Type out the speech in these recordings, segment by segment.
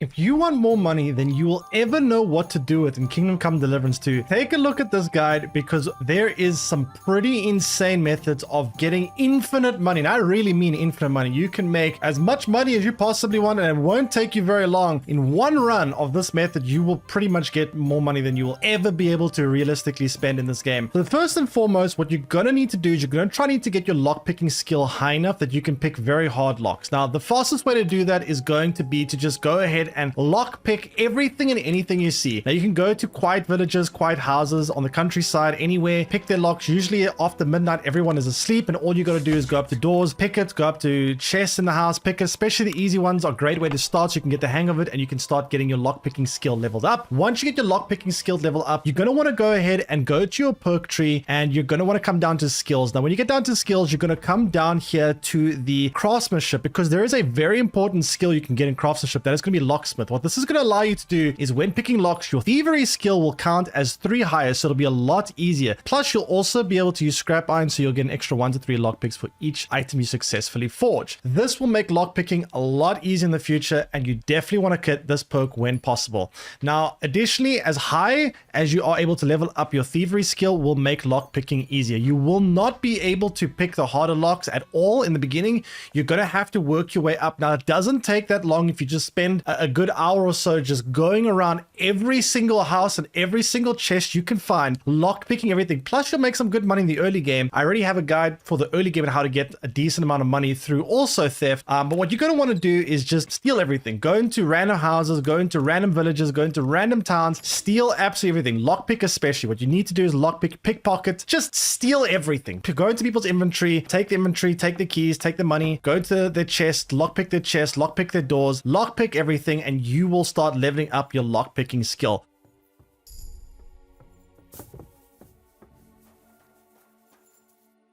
If you want more money than you will ever know what to do with in Kingdom Come Deliverance 2, take a look at this guide because there is some pretty insane methods of getting infinite money. And I really mean infinite money. You can make as much money as you possibly want and it won't take you very long. In one run of this method, you will pretty much get more money than you will ever be able to realistically spend in this game. So first and foremost, what you're going to need to do is you're going to need to get your lockpicking skill high enough that you can pick very hard locks. Now, the fastest way to do that is going to be to just go ahead and lockpick everything and anything you see. Now you can go to quiet villages, quiet houses on the countryside, anywhere, pick their locks. Usually after midnight, everyone is asleep and all you got to do is go up to doors, pick it, go up to chests in the house, pick it. Especially the easy ones are a great way to start so you can get the hang of it and you can start getting your lockpicking skill leveled up. Once you get your lockpicking skill level up, you're going to want to go ahead and go to your perk tree and you're going to want to come down to skills. Now when you get down to skills, you're going to come down here to the craftsmanship because there is a very important skill you can get in craftsmanship. That is going to be locksmith. What this is going to allow you to do is when picking locks, your thievery skill will count as 3 higher, so it'll be a lot easier. Plus, you'll also be able to use scrap iron, so you'll get an extra 1 to 3 lockpicks for each item you successfully forge. This will make lockpicking a lot easier in the future, and you definitely want to get this perk when possible. Now, additionally, as high as you are able to level up your thievery skill will make lockpicking easier. You will not be able to pick the harder locks at all in the beginning. You're going to have to work your way up. Now, it doesn't take that long if you just spend a good hour or so just going around every single house and every single chest you can find, lockpicking everything. Plus, you'll make some good money in the early game. I already have a guide for the early game on how to get a decent amount of money through also theft. But what you're going to want to do is just steal everything. Go into random houses, go into random villages, go into random towns, steal absolutely everything. Lockpick especially. What you need to do is lockpick, pickpocket, just steal everything. Go into people's inventory, take the keys, take the money, go to their chest, lockpick their chest, lockpick their doors, lockpick everything, and you will start leveling up your lockpicking skill.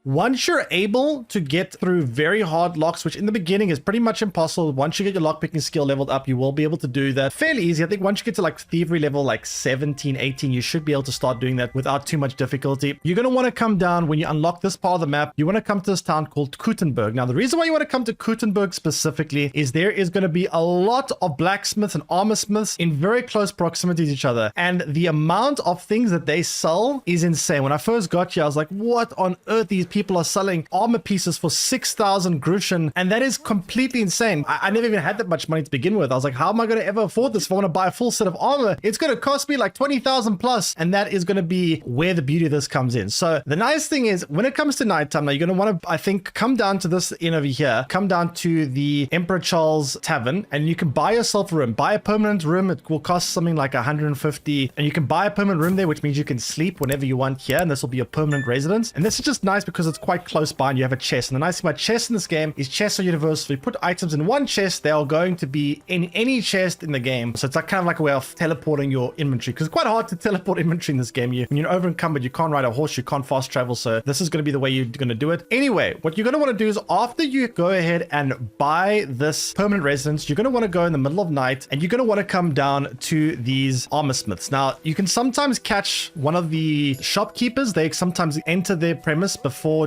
Once you're able to get through very hard locks, which in the beginning is pretty much impossible, once you get your lockpicking skill leveled up, you will be able to do that fairly easy. I think once you get to like thievery level like 17, 18, you should be able to start doing that without too much difficulty. You're going to want to come down when you unlock this part of the map. You want to come to this town called Kutenberg. Now, the reason why you want to come to Kutenberg specifically is there is going to be a lot of blacksmiths and armor smiths in very close proximity to each other. And the amount of things that they sell is insane. When I first got here, I was like, what on earth? These people are selling armor pieces for 6,000 Grushen, and that is completely insane. I never even had that much money to begin with. I was like, how am I going to ever afford this? If I want to buy a full set of armor, it's going to cost me like 20,000 plus, and that is going to be where the beauty of this comes in. So the nice thing is when it comes to nighttime, now you're going to want to, I think, come down to this inn over here, come down to the Emperor Charles Tavern, and you can buy yourself a room, buy a permanent room. It will cost something like 150, and you can buy a permanent room there, which means you can sleep whenever you want here, and this will be a permanent residence. And this is just nice because it's quite close by and you have a chest. And the nice thing about chests in this game is chests are universal. You put items in one chest, they are going to be in any chest in the game. So it's like kind of like a way of teleporting your inventory, because it's quite hard to teleport inventory in this game. When you're over encumbered, you can't ride a horse, you can't fast travel. So this is going to be the way you're going to do it. Anyway, what you're going to want to do is after you go ahead and buy this permanent residence, you're going to want to go in the middle of night and you're going to want to come down to these armor smiths. Now, you can sometimes catch one of the shopkeepers. They sometimes enter their premise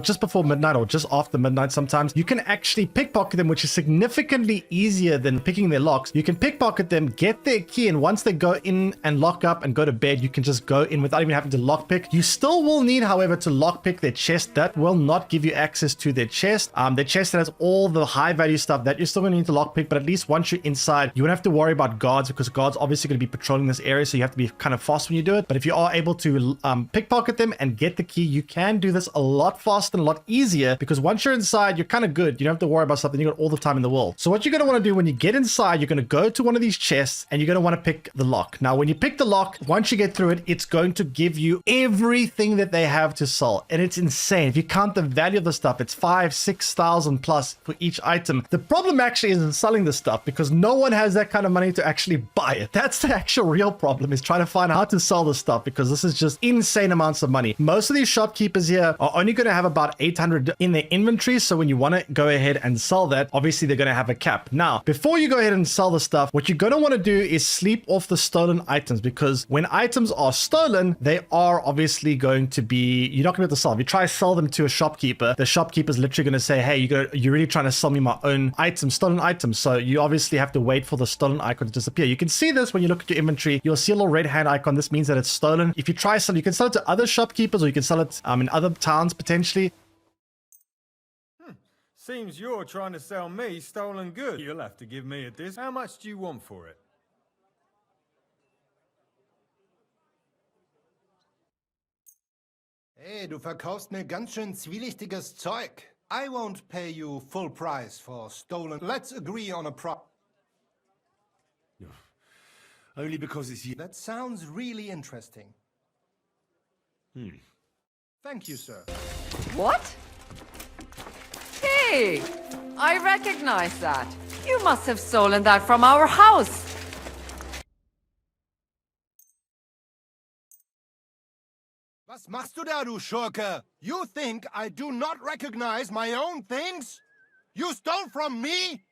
just before midnight or just after midnight. Sometimes you can actually pickpocket them, which is significantly easier than picking their locks. You can pickpocket them, get their key, and once they go in and lock up and go to bed, you can just go in without even having to lockpick. You still will need, however, to lockpick their chest. That will not give you access to their chest. Their chest that has all the high value stuff that you're still going to need to lockpick, but at least once you're inside, you won't have to worry about guards because guards obviously going to be patrolling this area, so you have to be kind of fast when you do it. But if you are able to pickpocket them and get the key, you can do this a lot faster and a lot easier, because once you're inside, you're kind of good. You don't have to worry about something. You got all the time in the world. So what you're going to want to do when you get inside, you're going to go to one of these chests and you're going to want to pick the lock. Now, when you pick the lock, once you get through it, it's going to give you everything that they have to sell. And it's insane. If you count the value of the stuff, it's 5,000-6,000 plus for each item. The problem actually isn't selling the stuff because no one has that kind of money to actually buy it. That's the actual real problem, is trying to find out how to sell the stuff, because this is just insane amounts of money. Most of these shopkeepers here are only going to have have about 800 in their inventory. So when you want to go ahead and sell that, obviously they're going to have a cap. Now, before you go ahead and sell the stuff, what you're going to want to do is sleep off the stolen items, because when items are stolen, they are obviously going to be, you're not going to be able to sell. If you try to sell them to a shopkeeper, the shopkeeper's literally going to say, hey, you're really trying to sell me my own items, stolen items. So you obviously have to wait for the stolen icon to disappear. You can see this when you look at your inventory. You'll see a little red hand icon. This means that it's stolen. If you try sell, you can sell it to other shopkeepers, or you can sell it in other towns potentially. Seems you're trying to sell me stolen goods. You'll have to give me a discount. How much do you want for it? Hey, du verkaufst mir ganz schön zwielichtiges Zeug. I won't pay you full price for stolen. Let's agree on a Only because it's you. That sounds really interesting. Thank you, sir. What? Hey, I recognize that. You must have stolen that from our house. Was machst du da, du Schurke? You think I do not recognize my own things? You stole from me?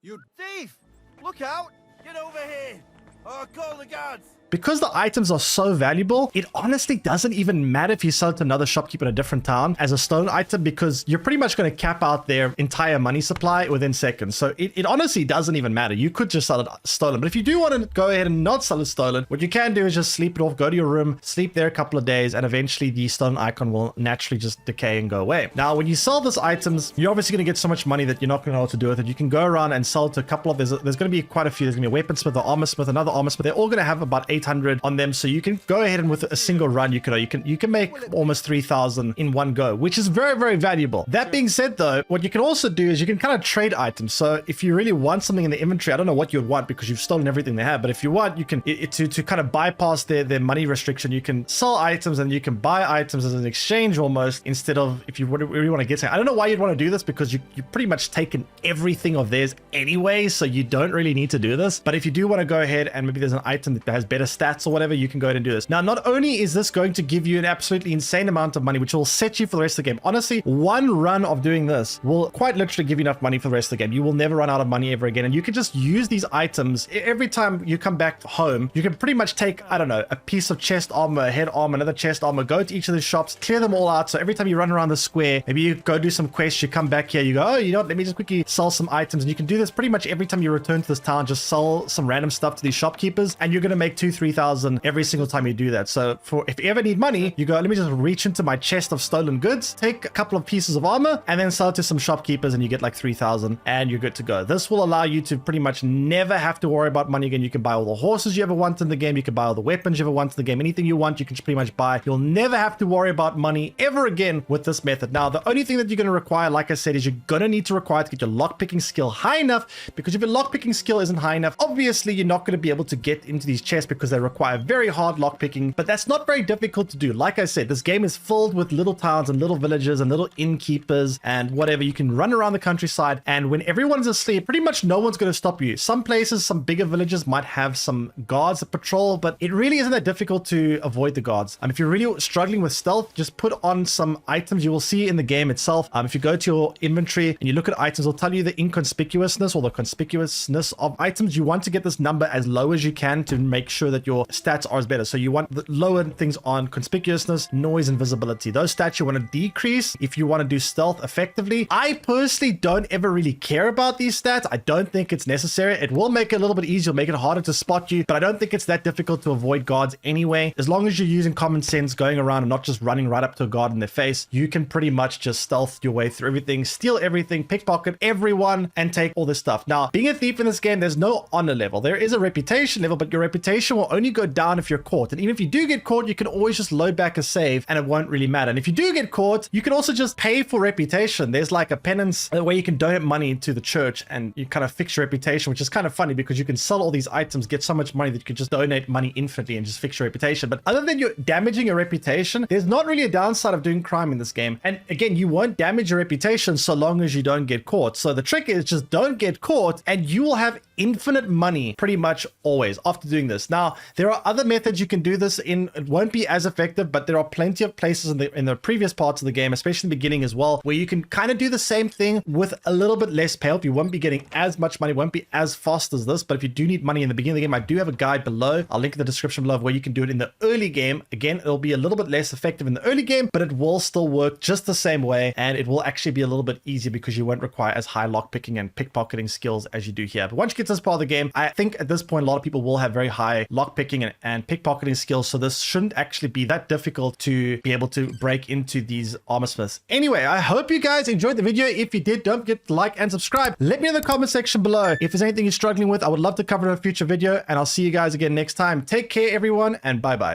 You Thief! Look out! Get over here! Or call the guards! Because the items are so valuable, it honestly doesn't even matter if you sell it to another shopkeeper in a different town as a stolen item, because you're pretty much going to cap out their entire money supply within seconds. So it honestly doesn't even matter. You could just sell it stolen. But if you do want to go ahead and not sell it stolen, what you can do is just sleep it off, go to your room, sleep there a couple of days, and eventually the stolen icon will naturally just decay and go away. Now, when you sell these items, you're obviously going to get so much money that you're not going to know what to do with it. You can go around and sell it to a couple of, there's going to be quite a few. There's going to be a weaponsmith, an armor smith, another armor smith. They're all going to have about 800 on them, so you can go ahead and with a single run you can make almost 3,000 in one go, which is very, very valuable. That being said though, what you can also do is you can kind of trade items. So if you really want something in the inventory, I don't know what you would want because you've stolen everything they have, but if you want, you can to kind of bypass their money restriction, you can sell items and you can buy items as an exchange almost, instead of, if you really want to get something. I don't know why you'd want to do this, because you pretty much taken everything of theirs anyway, so you don't really need to do this. But if you do want to go ahead and maybe there's an item that has better stats or whatever, you can go ahead and do this. Now, not only is this going to give you an absolutely insane amount of money, which will set you for the rest of the game. Honestly, one run of doing this will quite literally give you enough money for the rest of the game. You will never run out of money ever again. And you can just use these items every time you come back home. You can pretty much take, I don't know, a piece of chest armor, a head armor, another chest armor, go to each of the shops, clear them all out. So every time you run around the square, maybe you go do some quests, you come back here, you go, oh, you know what, let me just quickly sell some items. And you can do this pretty much every time you return to this town. Just sell some random stuff to these shopkeepers, and you're going to make 2,000-3,000 every single time you do that. So if you ever need money, you go, let me just reach into my chest of stolen goods, take a couple of pieces of armor, and then sell it to some shopkeepers, and you get like 3,000 and you're good to go. This will allow you to pretty much never have to worry about money again. You can buy all the horses you ever want in the game. You can buy all the weapons you ever want in the game. Anything you want, you can pretty much buy. You'll never have to worry about money ever again with this method. Now, the only thing that you're going to require, like I said, is you're going to need to require to get your lockpicking skill high enough, because if your lockpicking skill isn't high enough, obviously you're not going to be able to get into these chests because they require very hard lockpicking. But that's not very difficult to do. Like I said, this game is filled with little towns and little villages and little innkeepers and whatever. You can run around the countryside, and when everyone's asleep, pretty much no one's going to stop you. Some places, some bigger villages might have some guards that patrol, but it really isn't that difficult to avoid the guards. And if you're really struggling with stealth, just put on some items. You will see in the game itself, if you go to your inventory and you look at items, it'll tell you the inconspicuousness or the conspicuousness of items. You want to get this number as low as you can to make sure that your stats are as better. So you want the lower things on conspicuousness, noise, and visibility. Those stats you want to decrease if you want to do stealth effectively. I personally don't ever really care about these stats. I don't think it's necessary. It will make it a little bit easier, make it harder to spot you, but I don't think it's that difficult to avoid guards anyway. As long as you're using common sense, going around and not just running right up to a guard in their face, you can pretty much just stealth your way through everything, steal everything, pickpocket everyone, and take all this stuff. Now, being a thief in this game, there's no honor level. There is a reputation level, but your reputation will only go down if you're caught. And even if you do get caught, you can always just load back a save and it won't really matter. And if you do get caught, you can also just pay for reputation. There's like a penance where you can donate money to the church and you kind of fix your reputation, which is kind of funny because you can sell all these items, get so much money that you could just donate money infinitely and just fix your reputation. But other than you damaging your reputation, there's not really a downside of doing crime in this game. And again, you won't damage your reputation so long as you don't get caught. So the trick is just don't get caught and you will have infinite money pretty much always after doing this. Now, there are other methods you can do this in. It won't be as effective, but there are plenty of places in the previous parts of the game, especially in the beginning as well, where you can kind of do the same thing with a little bit less payout. You won't be getting as much money, won't be as fast as this, but if you do need money in the beginning of the game, I do have a guide below. I'll link in the description below where you can do it in the early game. Again, it'll be a little bit less effective in the early game, but it will still work just the same way, and it will actually be a little bit easier because you won't require as high lockpicking and pickpocketing skills as you do here. But once you get to this part of the game, I think at this point a lot of people will have very high lockpicking and pickpocketing skills, so this shouldn't actually be that difficult to be able to break into these armor smiths. Anyway, I hope you guys enjoyed the video. If you did, don't forget to like and subscribe. Let me know in the comment section below if there's anything you're struggling with. I would love to cover in a future video, and I'll see you guys again next time. Take care, everyone, and bye-bye.